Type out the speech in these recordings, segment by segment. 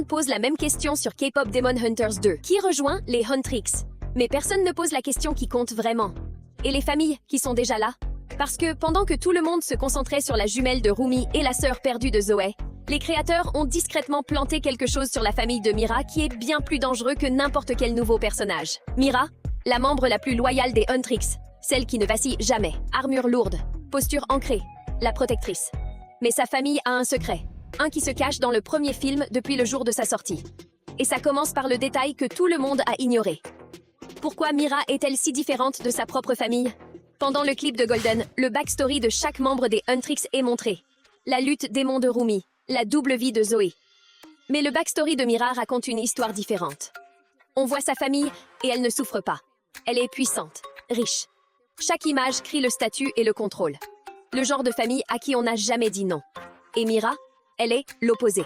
pose la même question sur K-pop Demon Hunters 2. Qui rejoint les Huntrix? Mais personne ne pose la question qui compte vraiment. Et les familles qui sont déjà là? Parce que pendant que tout le monde se concentrait sur la jumelle de Rumi et la sœur perdue de Zoé, les créateurs ont discrètement planté quelque chose sur la famille de Mira qui est bien plus dangereux que n'importe quel nouveau personnage. Mira, la membre la plus loyale des Huntrix, celle qui ne vacille jamais, armure lourde, posture ancrée, la protectrice. Mais sa famille a un secret, un qui se cache dans le premier film depuis le jour de sa sortie. Et ça commence par le détail que tout le monde a ignoré. Pourquoi Mira est-elle si différente de sa propre famille? Pendant le clip de Golden, le backstory de chaque membre des Huntrix est montré. La lutte démon de Rumi, la double vie de Zoé. Mais le backstory de Mira raconte une histoire différente. On voit sa famille et elle ne souffre pas. Elle est puissante, riche. Chaque image crie le statut et le contrôle. Le genre de famille à qui on n'a jamais dit non. Et Mira, elle est l'opposé.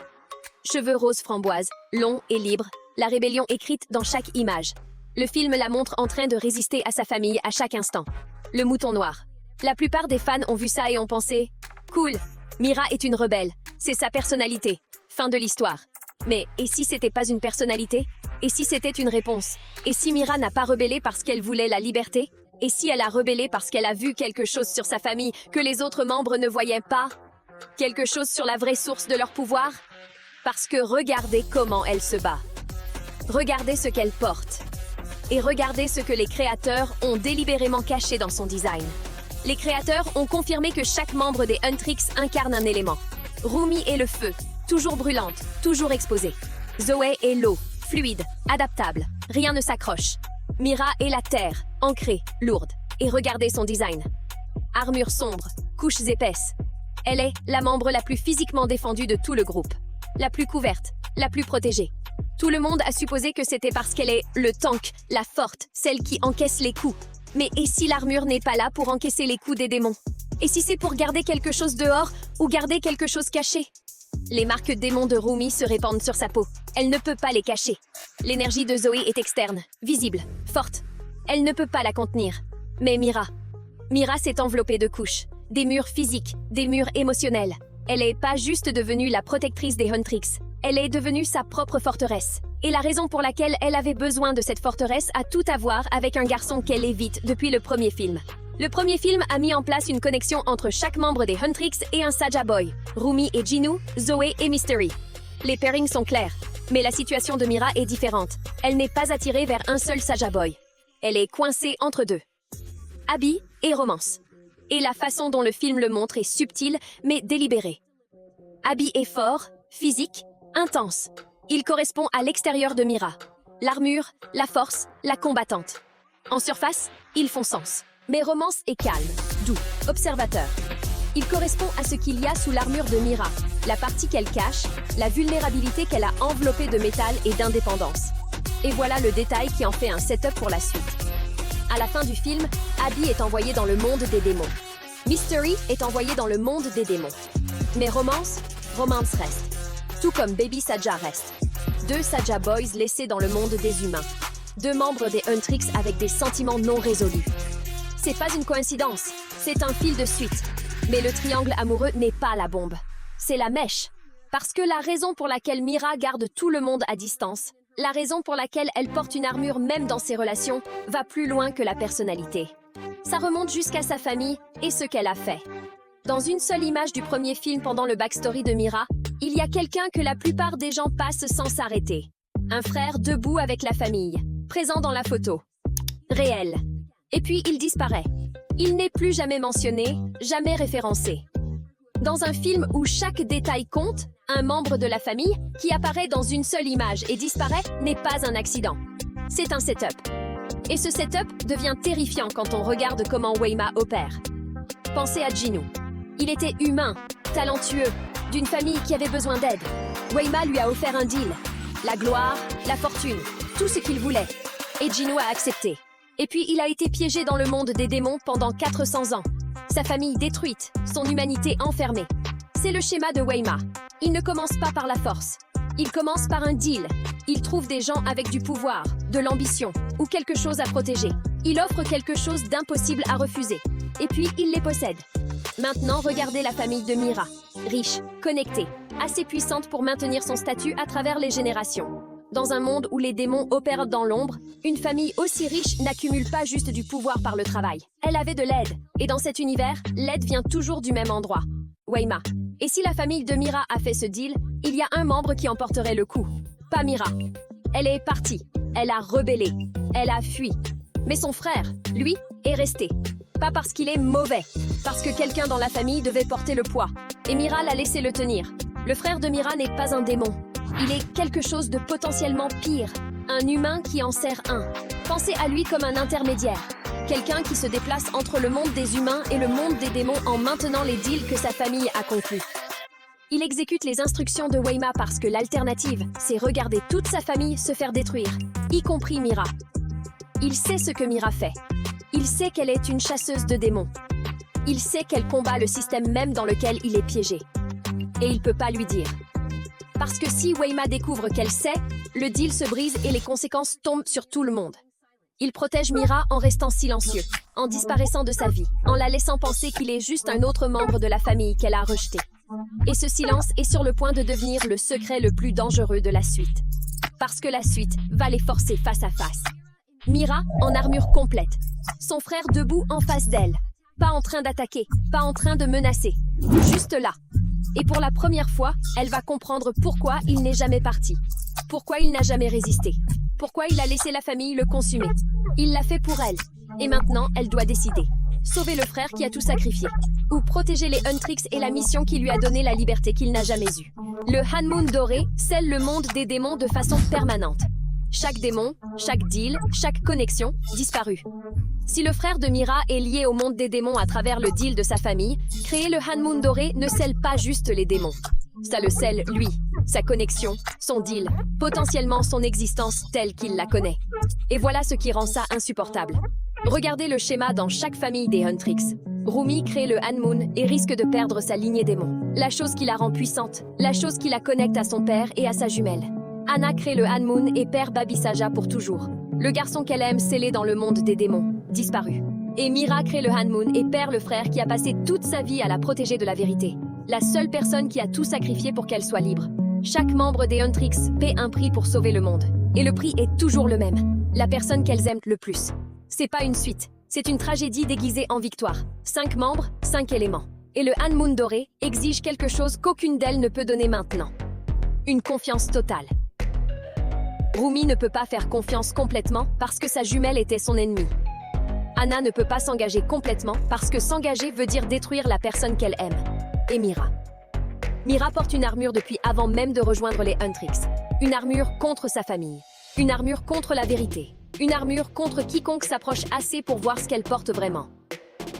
Cheveux roses framboise, longs et libres, la rébellion écrite dans chaque image. Le film la montre en train de résister à sa famille à chaque instant. Le mouton noir. La plupart des fans ont vu ça et ont pensé « Cool, Mira est une rebelle, c'est sa personnalité. Fin de l'histoire. » Mais et si c'était pas une personnalité? Et si c'était une réponse? Et si Mira n'a pas rebellé parce qu'elle voulait la liberté? Et si elle a rebellé parce qu'elle a vu quelque chose sur sa famille que les autres membres ne voyaient pas? Quelque chose sur la vraie source de leur pouvoir? Parce que regardez comment elle se bat. Regardez ce qu'elle porte. Et regardez ce que les créateurs ont délibérément caché dans son design. Les créateurs ont confirmé que chaque membre des Huntrix incarne un élément. Rumi est le feu, toujours brûlante, toujours exposée. Zoé est l'eau, fluide, adaptable, rien ne s'accroche. Mira est la terre, ancrée, lourde. Et regardez son design. Armure sombre, couches épaisses. Elle est la membre la plus physiquement défendue de tout le groupe. La plus couverte, la plus protégée. Tout le monde a supposé que c'était parce qu'elle est le tank, la forte, celle qui encaisse les coups. Mais et si l'armure n'est pas là pour encaisser les coups des démons? Et si c'est pour garder quelque chose dehors ou garder quelque chose caché? Les marques démons de Rumi se répandent sur sa peau. Elle ne peut pas les cacher. L'énergie de Zoé est externe, visible, forte. Elle ne peut pas la contenir. Mais Mira s'est enveloppée de couches. Des murs physiques, des murs émotionnels. Elle n'est pas juste devenue la protectrice des Huntrix. Elle est devenue sa propre forteresse. Et la raison pour laquelle elle avait besoin de cette forteresse a tout à voir avec un garçon qu'elle évite depuis le premier film. Le premier film a mis en place une connexion entre chaque membre des Huntrix et un Saja Boy, Rumi et Jinu, Zoé et Mystery. Les pairings sont clairs, mais la situation de Mira est différente. Elle n'est pas attirée vers un seul Saja Boy. Elle est coincée entre deux. Abby et romance. Et la façon dont le film le montre est subtile, mais délibérée. Abby est fort, physique, intense. Il correspond à l'extérieur de Mira. L'armure, la force, la combattante. En surface, ils font sens. Mais romance est calme, doux, observateur. Il correspond à ce qu'il y a sous l'armure de Mira, la partie qu'elle cache, la vulnérabilité qu'elle a enveloppée de métal et d'indépendance. Et voilà le détail qui en fait un setup pour la suite. À la fin du film, Abby est envoyée dans le monde des démons. Mystery est envoyée dans le monde des démons. Mais romance reste. Tout comme Baby Saja reste. Deux Saja Boys laissés dans le monde des humains. Deux membres des Huntrix avec des sentiments non résolus. C'est pas une coïncidence, c'est un fil de suite. Mais le triangle amoureux n'est pas la bombe. C'est la mèche. Parce que la raison pour laquelle Mira garde tout le monde à distance, la raison pour laquelle elle porte une armure même dans ses relations, va plus loin que la personnalité. Ça remonte jusqu'à sa famille et ce qu'elle a fait. Dans une seule image du premier film pendant le backstory de Mira, il y a quelqu'un que la plupart des gens passent sans s'arrêter. Un frère debout avec la famille, présent dans la photo. Réel. Et puis il disparaît. Il n'est plus jamais mentionné, jamais référencé. Dans un film où chaque détail compte, un membre de la famille qui apparaît dans une seule image et disparaît n'est pas un accident. C'est un setup. Et ce setup devient terrifiant quand on regarde comment Weima opère. Pensez à Jinu. Il était humain, talentueux, d'une famille qui avait besoin d'aide. Weima lui a offert un deal. La gloire, la fortune, tout ce qu'il voulait. Et Jinu a accepté. Et puis il a été piégé dans le monde des démons pendant 400 ans. Sa famille détruite, son humanité enfermée. C'est le schéma de Weima. Il ne commence pas par la force. Il commence par un deal. Il trouve des gens avec du pouvoir, de l'ambition ou quelque chose à protéger. Il offre quelque chose d'impossible à refuser. Et puis il les possède. Maintenant, regardez la famille de Mira. Riche, connectée, assez puissante pour maintenir son statut à travers les générations. Dans un monde où les démons opèrent dans l'ombre, une famille aussi riche n'accumule pas juste du pouvoir par le travail. Elle avait de l'aide. Et dans cet univers, l'aide vient toujours du même endroit. Wayma. Et si la famille de Mira a fait ce deal, il y a un membre qui emporterait le coup. Pas Mira. Elle est partie. Elle a rebellé. Elle a fui. Mais son frère, lui, est resté. Pas parce qu'il est mauvais, parce que quelqu'un dans la famille devait porter le poids. Et Mira l'a laissé le tenir. Le frère de Mira n'est pas un démon. Il est quelque chose de potentiellement pire. Un humain qui en sert un. Pensez à lui comme un intermédiaire. Quelqu'un qui se déplace entre le monde des humains et le monde des démons en maintenant les deals que sa famille a conclus. Il exécute les instructions de Wayma parce que l'alternative, c'est regarder toute sa famille se faire détruire, y compris Mira. Il sait ce que Mira fait. Il sait qu'elle est une chasseuse de démons. Il sait qu'elle combat le système même dans lequel il est piégé. Et il peut pas lui dire. Parce que si Wayma découvre qu'elle sait, le deal se brise et les conséquences tombent sur tout le monde. Il protège Mira en restant silencieux, en disparaissant de sa vie, en la laissant penser qu'il est juste un autre membre de la famille qu'elle a rejeté. Et ce silence est sur le point de devenir le secret le plus dangereux de la suite. Parce que la suite va les forcer face à face. Mira en armure complète, son frère debout en face d'elle, pas en train d'attaquer, pas en train de menacer, juste là. Et pour la première fois, elle va comprendre pourquoi il n'est jamais parti, pourquoi il n'a jamais résisté, pourquoi il a laissé la famille le consumer. Il l'a fait pour elle, et maintenant elle doit décider. Sauver le frère qui a tout sacrifié, ou protéger les Huntrix et la mission qui lui a donné la liberté qu'il n'a jamais eue. Le Hanmoon doré scelle le monde des démons de façon permanente. Chaque démon, chaque deal, chaque connexion, disparue. Si le frère de Mira est lié au monde des démons à travers le deal de sa famille, créer le Hanmoon doré ne scelle pas juste les démons. Ça le scelle, lui, sa connexion, son deal, potentiellement son existence telle qu'il la connaît. Et voilà ce qui rend ça insupportable. Regardez le schéma dans chaque famille des Huntrix. Rumi crée le Hanmoon et risque de perdre sa lignée démon. La chose qui la rend puissante, la chose qui la connecte à son père et à sa jumelle. Anna crée le Hanmoon et perd Baby Saja pour toujours. Le garçon qu'elle aime scellé dans le monde des démons, disparu. Et Mira crée le Hanmoon et perd le frère qui a passé toute sa vie à la protéger de la vérité. La seule personne qui a tout sacrifié pour qu'elle soit libre. Chaque membre des Huntrix paie un prix pour sauver le monde. Et le prix est toujours le même. La personne qu'elles aiment le plus. C'est pas une suite, c'est une tragédie déguisée en victoire. 5 membres, 5 éléments. Et le Hanmoon doré exige quelque chose qu'aucune d'elles ne peut donner maintenant. Une confiance totale. Rumi ne peut pas faire confiance complètement parce que sa jumelle était son ennemie. Anna ne peut pas s'engager complètement parce que s'engager veut dire détruire la personne qu'elle aime. Et Mira. Mira porte une armure depuis avant même de rejoindre les Huntrix. Une armure contre sa famille. Une armure contre la vérité. Une armure contre quiconque s'approche assez pour voir ce qu'elle porte vraiment.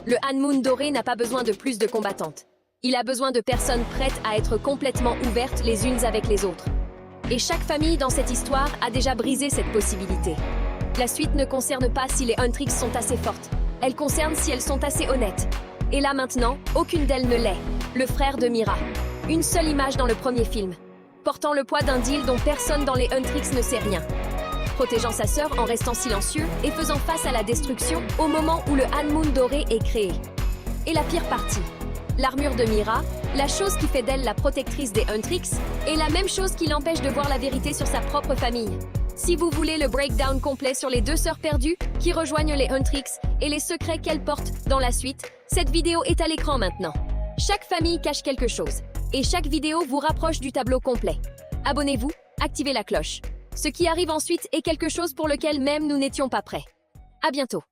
Le Hanmoon doré n'a pas besoin de plus de combattantes. Il a besoin de personnes prêtes à être complètement ouvertes les unes avec les autres. Et chaque famille dans cette histoire a déjà brisé cette possibilité. La suite ne concerne pas si les Huntrix sont assez fortes. Elle concerne si elles sont assez honnêtes. Et là maintenant, aucune d'elles ne l'est. Le frère de Mira. Une seule image dans le premier film. Portant le poids d'un deal dont personne dans les Huntrix ne sait rien. Protégeant sa sœur en restant silencieux et faisant face à la destruction au moment où le Hanmoon doré est créé. Et la pire partie. L'armure de Mira, la chose qui fait d'elle la protectrice des Huntrix, est la même chose qui l'empêche de voir la vérité sur sa propre famille. Si vous voulez le breakdown complet sur les 2 sœurs perdues qui rejoignent les Huntrix et les secrets qu'elles portent dans la suite, cette vidéo est à l'écran maintenant. Chaque famille cache quelque chose, et chaque vidéo vous rapproche du tableau complet. Abonnez-vous, activez la cloche. Ce qui arrive ensuite est quelque chose pour lequel même nous n'étions pas prêts. À bientôt.